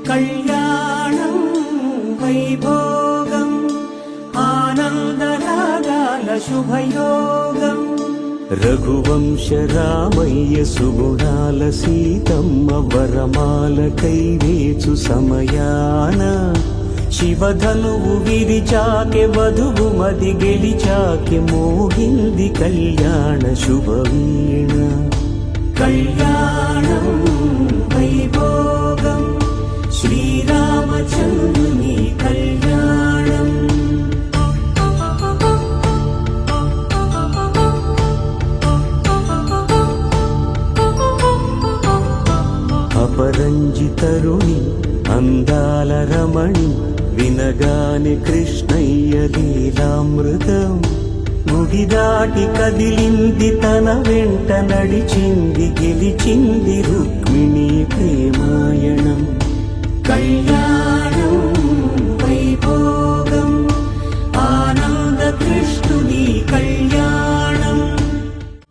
కళ్యాణం వైభోగం ఆనందరాగాల శుభయోగం రఘువంశ రామయ్య సుగుణాల సీతమ్మ వరమాల కైవేచు సమయాన శివధనువు విరిచాకె వధువు మది గెలిచాకె మోగింది కళ్యాణ శుభవీణ కళ్యాణం వైభోగం శ్రీరామచంద్రుని కళ్యాణం అపరంజితరుణి అందాల రమణి వినగాని కృష్ణయ్య లీలామృతం గుడి దాటి కదిలింది తన వెంట నడిచింది గెలిచింది రుక్మిణి ప్రేమాయణం